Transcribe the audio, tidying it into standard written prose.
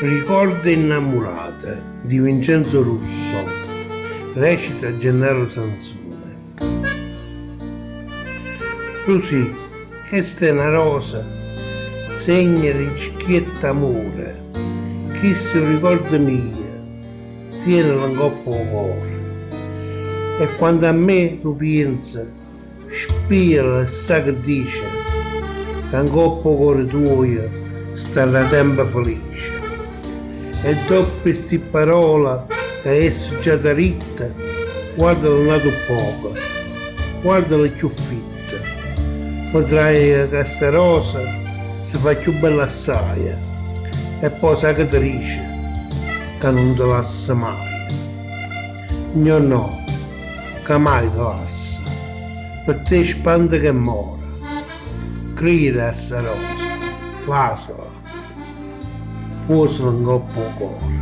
Ricordi innamorate di Vincenzo Russo, recita Gennaro Sansone. Così, questa è una rosa, segna di cicchietta amore, chi sto ricordo mio, tiene in coppa o cuore. E quando a me tu pensi, spira e sa che dice, che in coppa o cuore tuo starà sempre felice. E dopo queste parole che esso già da ritta, guardalo un lato poco, guardalo più fitta, vedrai che questa rosa si fa più bella assai e poi sa che ti dice che non ti lascia mai. No, che mai ti lascia, per te spande che mora, crida questa rosa, lasciala. Può in coppa o cuore.